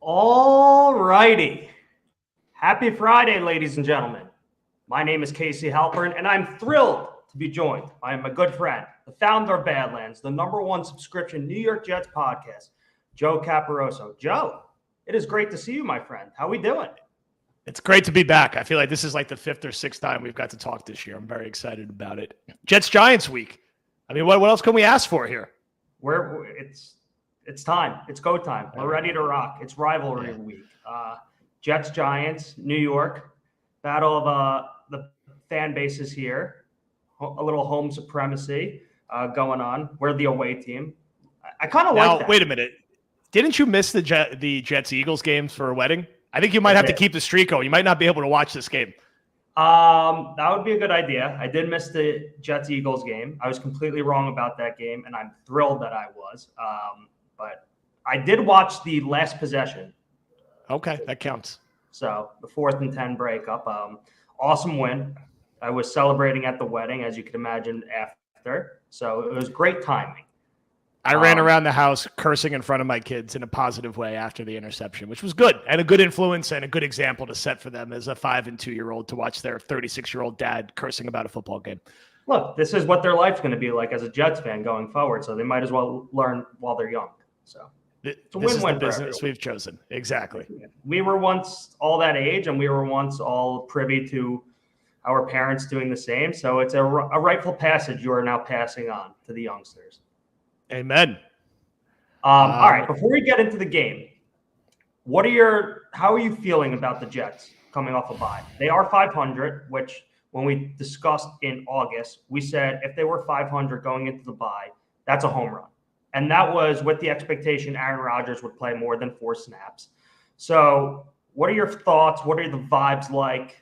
All righty. Happy Friday, ladies and gentlemen. My name is Casey Halpern, and I'm thrilled to be joined by my good friend, the founder of Badlands, the #1 subscription New York Jets podcast, Joe Caporoso. Joe, it is great to see you, my friend. How we doing? It's great to be back. I feel like this is like the 5th or 6th time we've got to talk this year. I'm very excited about it. Jets-Giants week. I mean, what else can we ask for here? It's time. It's go time. We're ready to rock. It's rivalry week. Jets-Giants, New York. Battle of the fan bases here. A little home supremacy going on. We're the away team. I kind of like that. Wait a minute. Didn't you miss the Jets-Eagles games for a wedding? I think you might have to keep the streak going. You might not be able to watch this game. That would be a good idea. I did miss the Jets-Eagles game. I was completely wrong about that game, and I'm thrilled that I was. But I did watch the last possession. Okay, that counts. So the 4th and 10 breakup. Awesome win. I was celebrating at the wedding, as you can imagine, after. So it was great timing. I ran around the house cursing in front of my kids in a positive way after the interception, which was good and a good influence and a good example to set for them as a 5- and 2-year-old to watch their 36-year-old dad cursing about a football game. Look, this is what their life's going to be like as a Jets fan going forward, so they might as well learn while they're young. So it's a this win-win is the business we've chosen. Exactly. We were once all that age, and we were once all privy to our parents doing the same. So it's a rightful passage you are now passing on to the youngsters. Amen. All right. Before we get into the game, how are you feeling about the Jets coming off a bye? They are 500, which when we discussed in August, we said if they were 500 going into the bye, that's a home run. And that was with the expectation Aaron Rodgers would play more than 4 snaps. So what are your thoughts? What are the vibes like?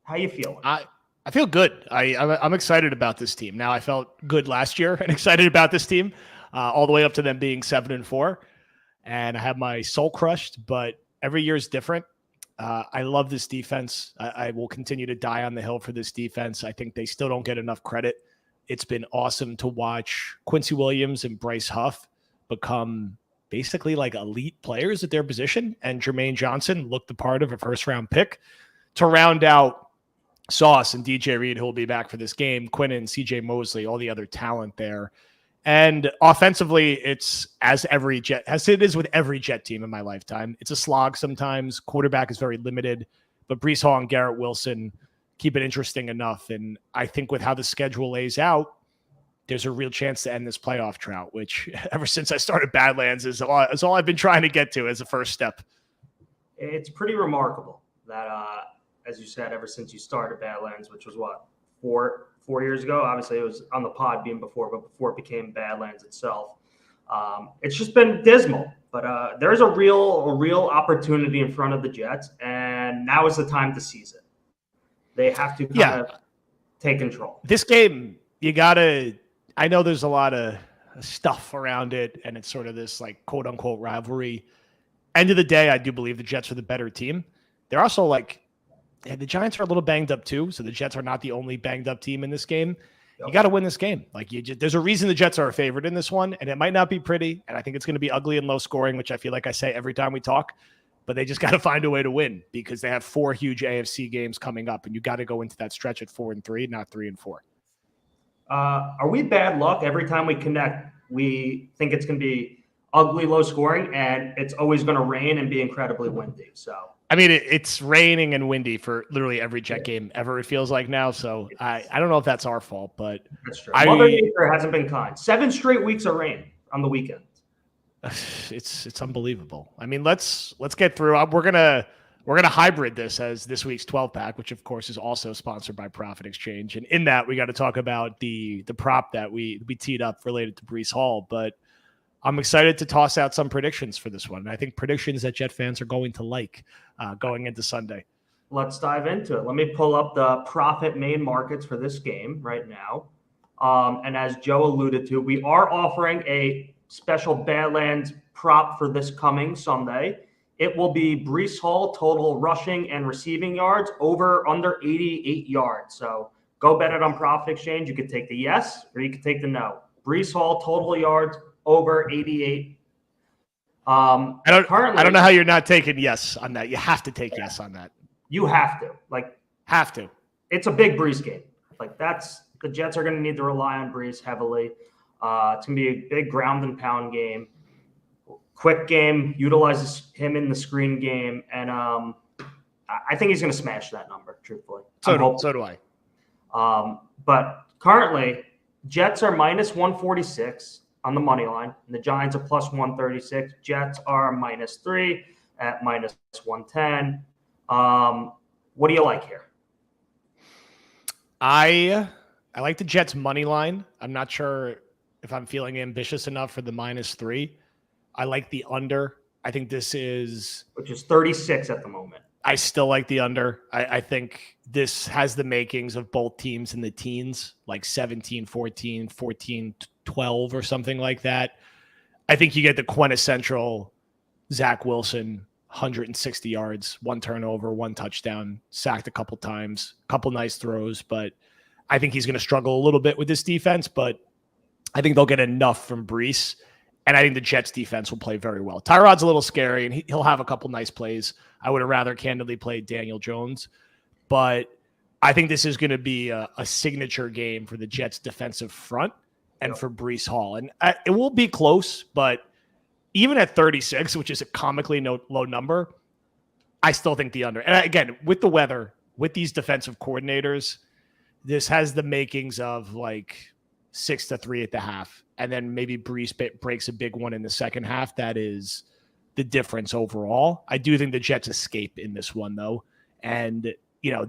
How are you feeling? I feel good. I'm excited about this team. Now, I felt good last year and excited about this team all the way up to them being 7-4. And I have my soul crushed, but every year is different. I love this defense. I will continue to die on the hill for this defense. I think they still don't get enough credit. It's been awesome to watch Quincy Williams and Bryce Huff become basically like elite players at their position. And Jermaine Johnson looked the part of a first-round pick to round out Sauce and DJ Reed, who will be back for this game, Quinnen, CJ Mosley, all the other talent there. And offensively, it's as it is with every Jet team in my lifetime. It's a slog sometimes. Quarterback is very limited, but Breece Hall and Garrett Wilson keep it interesting enough. And I think with how the schedule lays out, there's a real chance to end this playoff drought, which ever since I started Badlands is all I've been trying to get to as a first step. It's pretty remarkable that, as you said, ever since you started Badlands, which was what, four years ago? Obviously, it was on the pod being before, but before it became Badlands itself. It's just been dismal. But there's a real opportunity in front of the Jets, and now is the time to seize it. They have to kind of take control. This game, I know there's a lot of stuff around it, and it's sort of this like quote unquote rivalry. End of the day, I do believe the Jets are the better team. They're also the Giants are a little banged up too, so the Jets are not the only banged up team in this game. Yep. You got to win this game. There's a reason the Jets are a favorite in this one, and it might not be pretty, and I think it's going to be ugly and low scoring, which I feel like I say every time we talk. But they just got to find a way to win because they have 4 huge AFC games coming up, and you got to go into that stretch at 4-3, not 3-4. Are we bad luck every time we connect? We think it's going to be ugly, low scoring, and it's always going to rain and be incredibly windy. So. I mean, it's raining and windy for literally every Jet game ever, it feels like now. So I don't know if that's our fault, but that's true. Mother Nature hasn't been kind. 7 straight weeks of rain on the weekend. It's unbelievable. I mean, let's get through. We're gonna hybrid this as this week's 12-pack, which of course is also sponsored by Profit Exchange. And in that, we got to talk about the prop that we teed up related to Breece Hall, but I'm excited to toss out some predictions for this one. And I think predictions that Jet fans are going to like going into Sunday. Let's dive into it. Let me pull up the profit main markets for this game right now. And as Joe alluded to, we are offering a special Badlands prop for this coming Sunday. It will be Breece Hall total rushing and receiving yards under 88 yards. So go bet it on Profit Exchange. You could take the yes or you could take the no. Breece Hall total yards over 88. I don't know how you're not taking yes on that. You have to take yes on that. You have to. Have to. It's a big Brees game. The Jets are going to need to rely on Brees heavily. It's going to be a big ground and pound game. Quick game, utilizes him in the screen game, and I think he's going to smash that number, truthfully. So do I. But currently, Jets are minus 146 on the money line, and the Giants are plus 136. Jets are -3 at minus 110. What do you like here? I like the Jets money line. I'm not sure if I'm feeling ambitious enough for the -3. I like the under. I think which is 36 at the moment. I still like the under. I think this has the makings of both teams in the teens, like 17-14, 14-12 or something like that. I think you get the quintessential Zach Wilson, 160 yards, 1 turnover, 1 touchdown, sacked a couple times, couple nice throws, but I think he's going to struggle a little bit with this defense, but I think they'll get enough from Brees, and I think the Jets defense will play very well. Tyrod's a little scary, and he'll have a couple nice plays. I would have rather candidly played Daniel Jones, but I think this is going to be a signature game for the Jets defensive front and for Brees Hall. And it will be close, but even at 36, which is a comically low number, I still think the under. And again, with the weather, with these defensive coordinators, this has the makings of 6-3 at the half. And then maybe Brees breaks a big one in the second half. That is the difference overall. I do think the Jets escape in this one, though. And,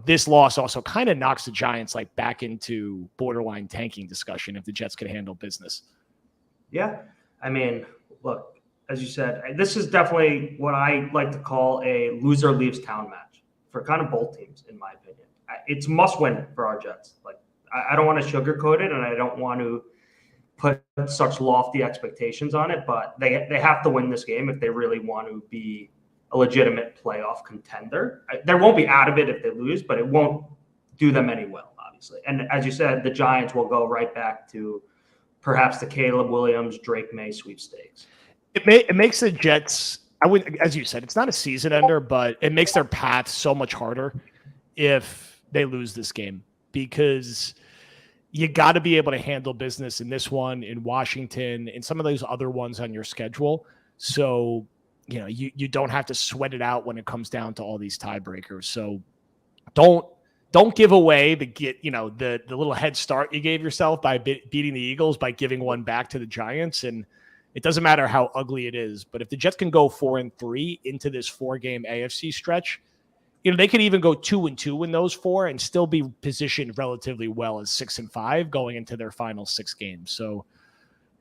this loss also kind of knocks the Giants back into borderline tanking discussion if the Jets could handle business. Yeah. I mean, look, as you said, this is definitely what I like to call a loser leaves town match for kind of both teams, in my opinion. It's must win for our Jets. I don't want to sugarcoat it, and I don't want to put such lofty expectations on it, but they have to win this game if they really want to be a legitimate playoff contender. They won't be out of it if they lose, but it won't do them any well, obviously. And as you said, the Giants will go right back to perhaps the Caleb Williams, Drake May sweepstakes. It makes the Jets, as you said, it's not a season ender, but it makes their path so much harder if they lose this game, because you got to be able to handle business in this one, in Washington, in some of those other ones on your schedule. So, you don't have to sweat it out when it comes down to all these tiebreakers. So don't give away the little head start you gave yourself by beating the Eagles by giving one back to the Giants. And it doesn't matter how ugly it is, but if the Jets can go 4-3 into this 4-game AFC stretch, they could even go 2-2 in those 4 and still be positioned relatively well as 6-5 going into their final 6 games. So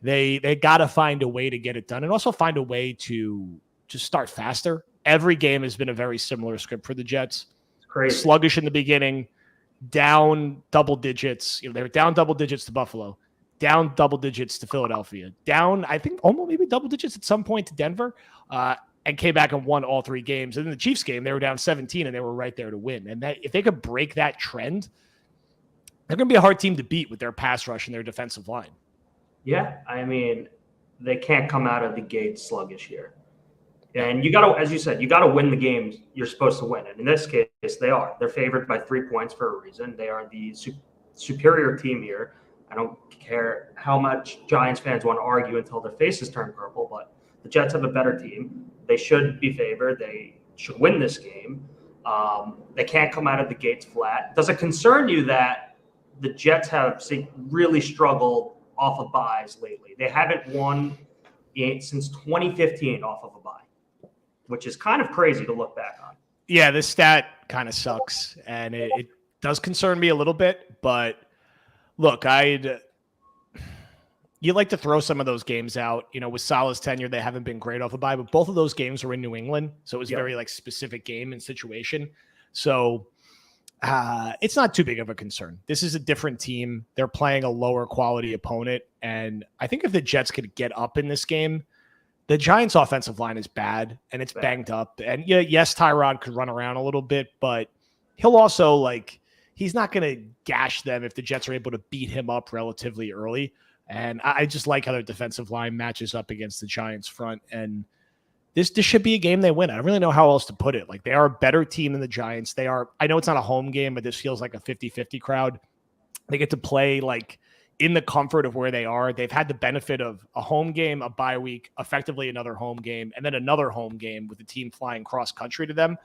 they got to find a way to get it done, and also find a way to just start faster. Every game has been a very similar script for the Jets. It's crazy. Sluggish in the beginning, down double digits. They were down double digits to Buffalo, down double digits to Philadelphia, down, I think, almost maybe double digits at some point to Denver, and came back and won all 3 games. And in the Chiefs game, they were down 17, and they were right there to win. And if they could break that trend, they're going to be a hard team to beat with their pass rush and their defensive line. Yeah, I mean, they can't come out of the gate sluggish here. And you got to, as you said, you got to win the games you're supposed to win. And in this case, they are. They're favored by 3 points for a reason. They are the superior team here. I don't care how much Giants fans want to argue until their faces turn purple, but the Jets have a better team. They should be favored. They should win this game. They can't come out of the gates flat. Does it concern you that the Jets have really struggled off of buys lately? They haven't won since 2015 off of a bye, which is kind of crazy to look back on. Yeah, this stat kind of sucks, and it does concern me a little bit. But look, you like to throw some of those games out. With Salah's tenure, they haven't been great off a bye, but both of those games were in New England, so it was very specific game and situation. So it's not too big of a concern. This is a different team. They're playing a lower quality opponent, and I think if the Jets could get up in this game, the Giants' offensive line is bad, and it's banged up. And yes, Tyrod could run around a little bit, but he'll also he's not going to gash them if the Jets are able to beat him up relatively early. And I just like how their defensive line matches up against the Giants front. And this should be a game they win. I don't really know how else to put it. Like, they are a better team than the Giants. I know it's not a home game, but this feels like a 50-50 crowd. They get to play like in the comfort of where they are. They've had the benefit of a home game, a bye week, effectively another home game, and then another home game with the team flying cross country to them.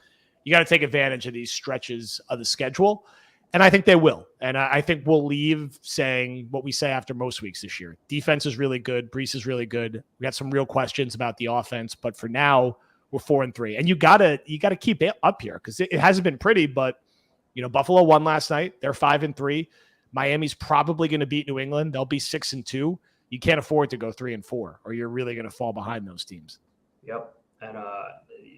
You got to take advantage of these stretches of the schedule. And I think they will. And I think we'll leave saying what we say after most weeks this year. Defense is really good. Brees is really good. We got some real questions about the offense, but for now, we're 4-3. And you gotta keep it up here because it hasn't been pretty. But Buffalo won last night. They're 5-3. Miami's probably going to beat New England. They'll be 6-2. You can't afford to go 3-4, or you're really going to fall behind those teams. Yep, and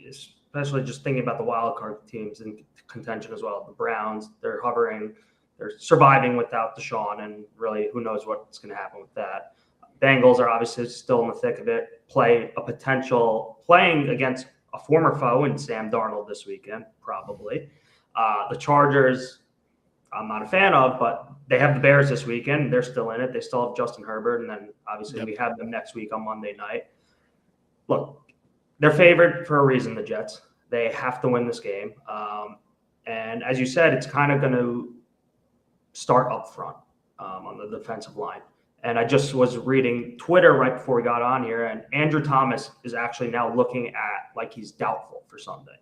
especially just thinking about the wild card teams in contention as well. The Browns, they're hovering, they're surviving without Deshaun, and really, who knows what's going to happen with that. Bengals are obviously still in the thick of it. Playing against a former foe in Sam Darnold this weekend, probably. The Chargers, I'm not a fan of, but they have the Bears this weekend. They're still in it. They still have Justin Herbert, and then obviously we have them next week on Monday night. Look, they're favored for a reason, the Jets. They have to win this game. And as you said, it's kind of going to start up front on the defensive line. And I just was reading Twitter right before we got on here, and Andrew Thomas is actually now looking at like he's doubtful for Sunday,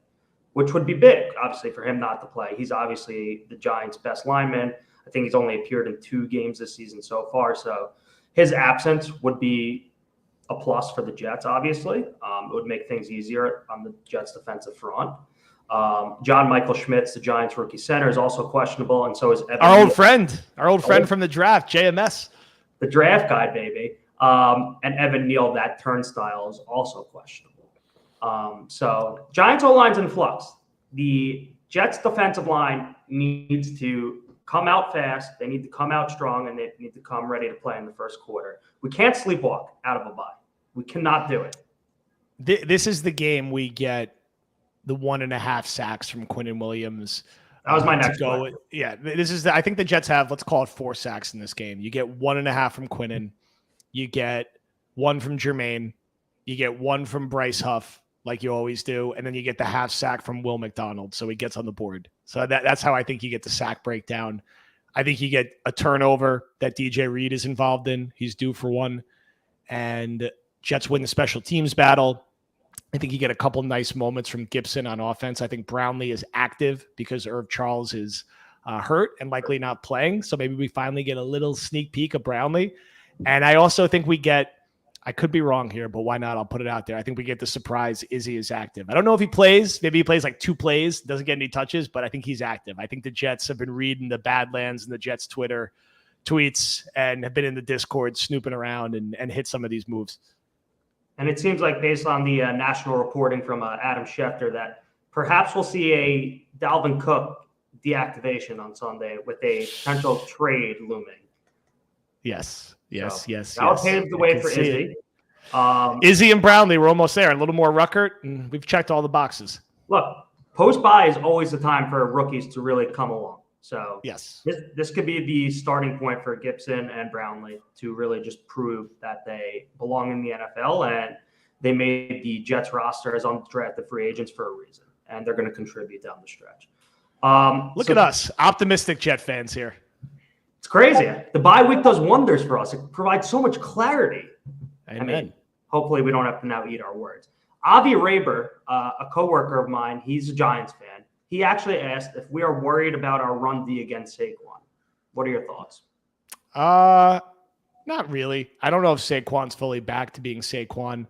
which would be big, obviously, for him not to play. He's obviously the Giants' best lineman. I think he's only appeared in 2 games this season so far. So his absence would be a plus for the Jets, obviously. It would make things easier on the Jets' defensive front. John Michael Schmitz, the Giants' rookie center, is also questionable, and so is Evan our old friend from the draft, JMS. The draft guy, baby. And Evan Neal, that turnstile, is also questionable. So Giants' O-line's in flux. The Jets' defensive line needs to come out fast. They need to come out strong, and they need to come ready to play in the first quarter. We can't sleepwalk out of a bye. We cannot do it. This is the game we get the 1.5 sacks from Quinnen Williams. That was my next one. Yeah, I think the Jets have, let's call it 4 sacks in this game. You get 1.5 from Quinnen. You get 1 from Jermaine. You get 1 from Bryce Huff, like you always do. And then you get the half sack from Will McDonald. So he gets on the board. So that's how I think you get the sack breakdown. I think you get a turnover that DJ Reed is involved in. He's due for one. And Jets win the special teams battle. I think you get a couple nice moments from Gibson on offense. I think Brownlee is active because Irv Charles is hurt and likely not playing. So maybe we finally get a little sneak peek of Brownlee. And I also think we get, I could be wrong here, but why not? I'll put it out there. I think we get the surprise Izzy is active. I don't know if he plays. Maybe he plays like 2 plays, doesn't get any touches, but I think he's active. I think the Jets have been reading the Badlands and the Jets Twitter tweets and have been in the Discord snooping around and hit some of these moves. And it seems like based on the national reporting from Adam Schefter that perhaps we'll see a Dalvin Cook deactivation on Sunday with a potential trade looming. Yes. That'll pave the way for Izzy. Izzy and Brownlee, we're almost there. A little more Ruckert, and we've checked all the boxes. Look, post-bye is always the time for rookies to really come along. So yes, this could be the starting point for Gibson and Brownlee to really just prove that they belong in the NFL, and they made the Jets roster as undrafted free agents for a reason, and they're going to contribute down the stretch. Look at us, optimistic Jet fans here. It's crazy. The bye week does wonders for us. It provides so much clarity. Amen. I mean, hopefully we don't have to now eat our words. Avi Raber, a coworker of mine, he's a Giants fan. He actually asked if we are worried about our run D against Saquon. What are your thoughts? Not really. I don't know if Saquon's fully back to being Saquon.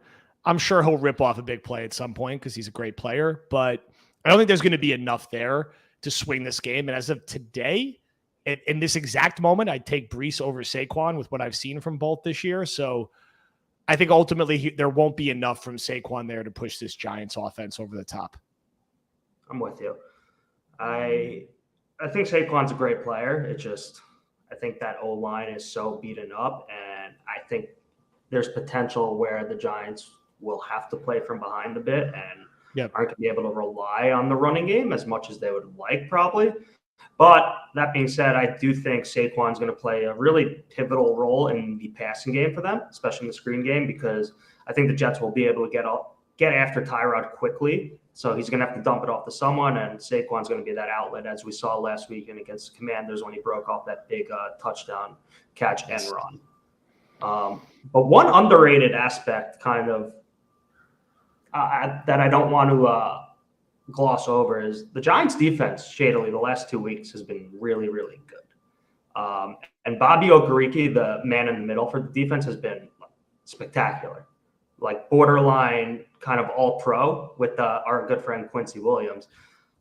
I'm sure he'll rip off a big play at some point because he's a great player, but I don't think there's going to be enough there to swing this game. And as of today, in this exact moment, I'd take Brees over Saquon with what I've seen from both this year. So I think ultimately there won't be enough from Saquon there to push this Giants offense over the top. I'm with you. I think Saquon's a great player. It's just I think that O-line is so beaten up, and I think there's potential where the Giants will have to play from behind a bit and aren't going to be able to rely on the running game as much as they would like probably. But that being said, I do think Saquon's going to play a really pivotal role in the passing game for them, especially in the screen game, because I think the Jets will be able to get get after Tyrod quickly. So he's going to have to dump it off to someone, and Saquon's going to be that outlet, as we saw last weekend against the Commanders when he broke off that big touchdown catch and run. But one underrated aspect kind of that I don't want to gloss over is the Giants' defense, shadily, the last 2 weeks has been really, really good. And Bobby Okereke, the man in the middle for the defense, has been spectacular. Like borderline kind of all pro with our good friend Quincy Williams.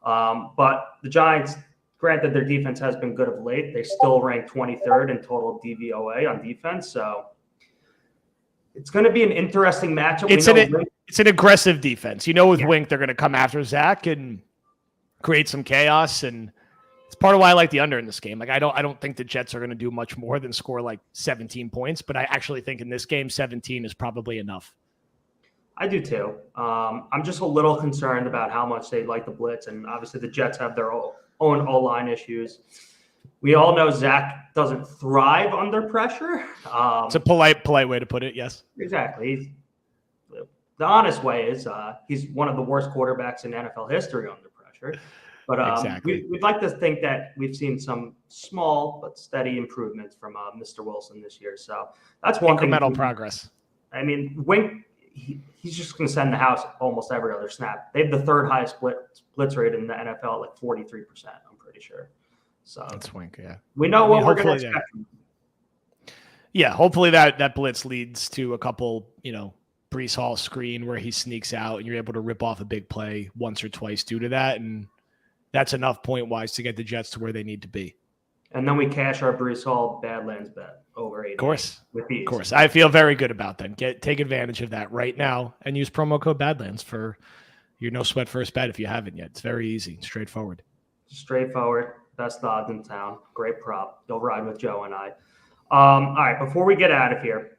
But the Giants, granted their defense has been good of late, they still rank 23rd in total DVOA on defense. So it's going to be an interesting matchup. It's an aggressive defense. With Wink, they're going to come after Zach and create some chaos. And it's part of why I like the under in this game. Like I don't think the Jets are going to do much more than score like 17 points, but I actually think in this game 17 is probably enough. I do too. I'm just a little concerned about how much they like the blitz, and obviously the Jets have their own O-line issues. We all know Zach doesn't thrive under pressure. It's a polite way to put it. Yes, exactly. The honest way is he's one of the worst quarterbacks in NFL history under pressure. But exactly. we'd like to think that we've seen some small but steady improvements from Mr. Wilson this year. So that's one incremental progress. I mean, Wink. He's just going to send the house almost every other snap. They have the third highest blitz rate in the NFL, like 43%. I'm pretty sure. So that's Wink. Yeah, we know what we're going to expect. Yeah, hopefully that blitz leads to a couple, Breece Hall screen where he sneaks out and you're able to rip off a big play once or twice due to that, and that's enough point wise to get the Jets to where they need to be. And then we cash our Breece Hall Badlands bet over 8. Of course. I feel very good about that. Take advantage of that right now and use promo code Badlands for your no sweat first bet if you haven't yet. It's very easy, straightforward. Best odds in town. Great prop. You'll ride with Joe and I. All right, before we get out of here,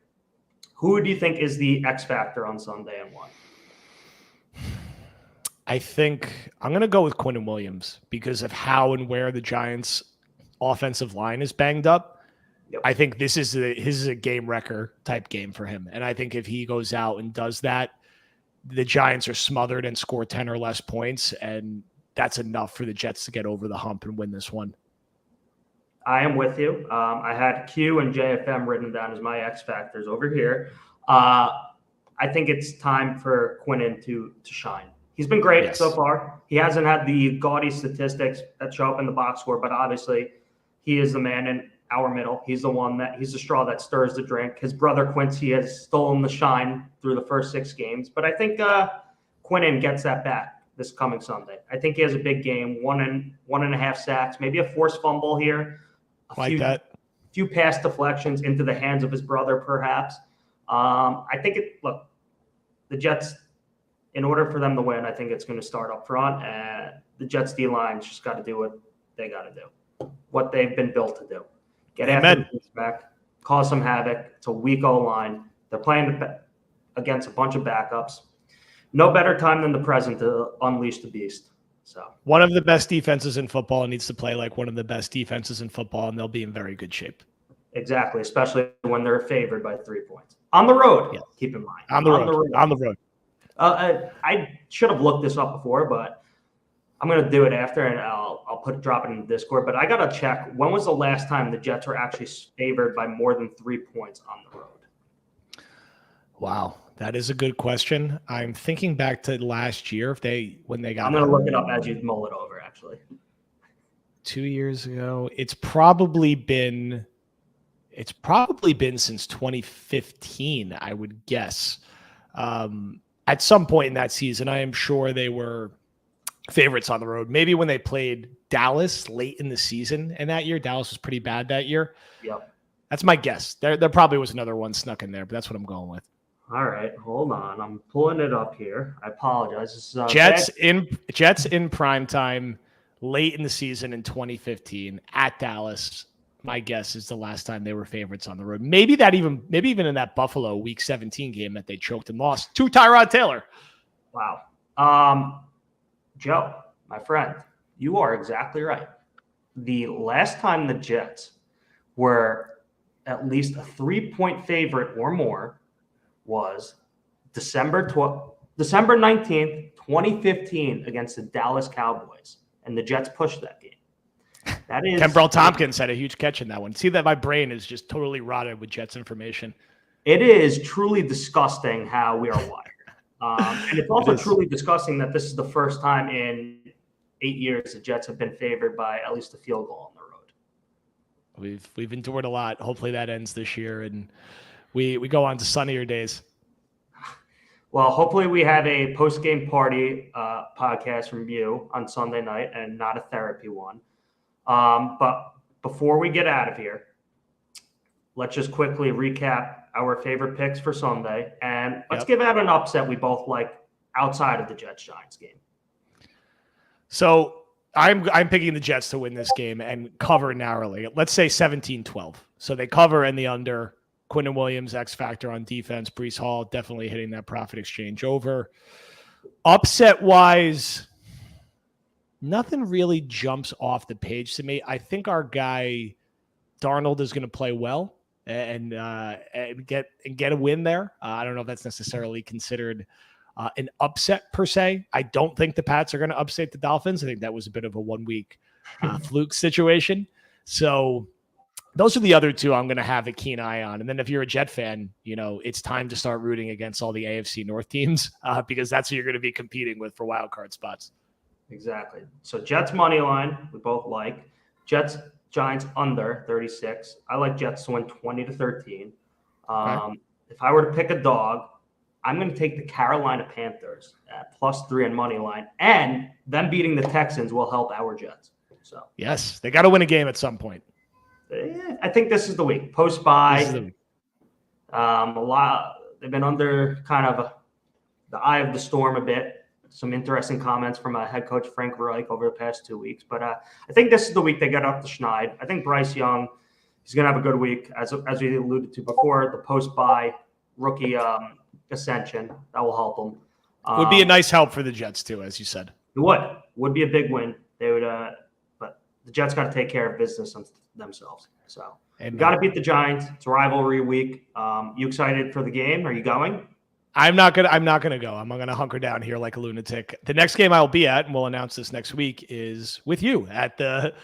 who do you think is the X factor on Sunday and why? I think I'm going to go with Quinnen Williams because of how and where the Giants' offensive line is banged up. Yep. I think this is a game wrecker type game for him. And I think if he goes out and does that, the Giants are smothered and score 10 or less points. And that's enough for the Jets to get over the hump and win this one. I am with you. I had Q and JFM written down as my X factors over here. I think it's time for Quinnen to shine. He's been great so far. He hasn't had the gaudy statistics that show up in the box score, but obviously he is the man in our middle. He's the straw that stirs the drink. His brother Quincy has stolen the shine through the first 6 games, but I think Quinnen gets that back this coming Sunday. I think he has a big game, 1.5 sacks, maybe a forced fumble here, a few pass deflections into the hands of his brother, perhaps. I think the Jets, in order for them to win, I think it's going to start up front, and the Jets D-line's just got to do what they got to do, what they've been built to do. Get after the back, cause some havoc. It's a weak O-line. They're playing against a bunch of backups. No better time than the present to unleash the beast. So one of the best defenses in football needs to play like one of the best defenses in football, and they'll be in very good shape. Exactly, especially when they're favored by 3 points. On the road, keep in mind. On the road. I should have looked this up before, but I'm going to do it after, and I'll drop it in the Discord. But I got to check, when was the last time the Jets were actually favored by more than 3 points on the road? Wow, that is a good question. I'm thinking back to last year when they got. I'm going to look it up as you mull it over. Actually, 2 years ago, it's probably been since 2015, I would guess. At some point in that season, I am sure they were favorites on the road. Maybe when they played Dallas late in the season, and that year Dallas was pretty bad that year. Yep, that's my guess. There probably was another one snuck in there, but that's what I'm going with. All right, hold on. I'm pulling it up here. I apologize. This is, Jets in prime time late in the season in 2015 at Dallas. My guess is the last time they were favorites on the road. Maybe even in that Buffalo Week 17 game that they choked and lost to Tyrod Taylor. Wow. Joe, my friend, you are exactly right. The last time the Jets were at least a 3-point favorite or more was December 12th, December 19th, 2015, against the Dallas Cowboys, and the Jets pushed that game. That is Kembrell Tompkins had a huge catch in that one. See that my brain is just totally rotted with Jets information. It is truly disgusting how we are wired. And it's also truly disgusting that this is the first time in 8 years the Jets have been favored by at least a field goal on the road. We've endured a lot. Hopefully that ends this year and we go on to sunnier days. Well, hopefully we have a post-game party podcast from you on Sunday night and not a therapy one. But before we get out of here, let's just quickly recap our favorite picks for Sunday. And let's give out an upset we both like outside of the Jets-Giants game. So I'm picking the Jets to win this game and cover narrowly. Let's say 17-12. So they cover in the under. Quinnen Williams, X factor on defense. Breece Hall definitely hitting that profit exchange over. Upset-wise, nothing really jumps off the page to me. I think our guy Darnold is going to play well and get a win there. I don't know if that's necessarily considered an upset per se. I don't think the Pats are going to upset the Dolphins. I think that was a bit of a 1 week fluke situation. So those are the other two I'm going to have a keen eye on. And then if you're a Jet fan, it's time to start rooting against all the AFC North teams because that's who you're going to be competing with for wild card spots. Exactly. So Jets money line, we both like. Jets Giants under 36. I like Jets to win 20-13. Okay. If I were to pick a dog, I'm going to take the Carolina Panthers at +3 on money line, and them beating the Texans will help our Jets. So yes, they got to win a game at some point. I think this is the week. Post bye. A lot. They've been under kind of the eye of the storm a bit. Some interesting comments from head coach Frank Reich over the past 2 weeks. But I think this is the week they get up to Schneid. I think Bryce Young, he's going to have a good week. As we alluded to before, the post-bye rookie ascension, that will help them. Would be a nice help for the Jets too, as you said. It would be a big win. They would, but the Jets got to take care of business themselves. So we got to beat the Giants. It's a rivalry week. You excited for the game? Are you going? I'm not gonna go. I'm gonna hunker down here like a lunatic. The next game I'll be at, and we'll announce this next week, is with you at the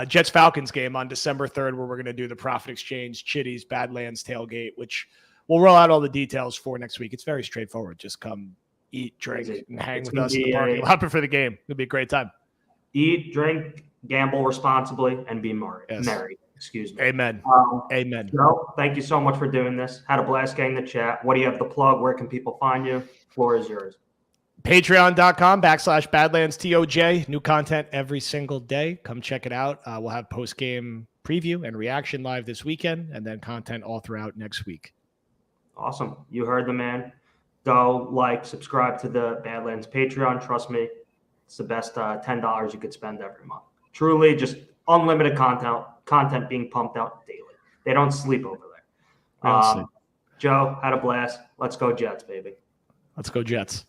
Jets Falcons game on December 3rd, where we're gonna do the profit exchange, Chitty's Badlands tailgate, which we'll roll out all the details for next week. It's very straightforward. Just come eat, drink, and hang with us in the parking lot for the game. It'll be a great time. Eat, drink, gamble responsibly, and be merry. Excuse me. Amen. Amen. Joe, thank you so much for doing this. Had a blast getting the chat. What do you have to plug? Where can people find you? Floor is yours. Patreon.com/BadlandsTOJ. New content every single day. Come check it out. We'll have post-game preview and reaction live this weekend, and then content all throughout next week. Awesome. You heard the man. Go subscribe to the Badlands Patreon. Trust me, it's the best $10 you could spend every month. Truly, just unlimited content being pumped out daily. They don't sleep over there. Joe, had a blast. Let's go Jets, baby. Let's go Jets.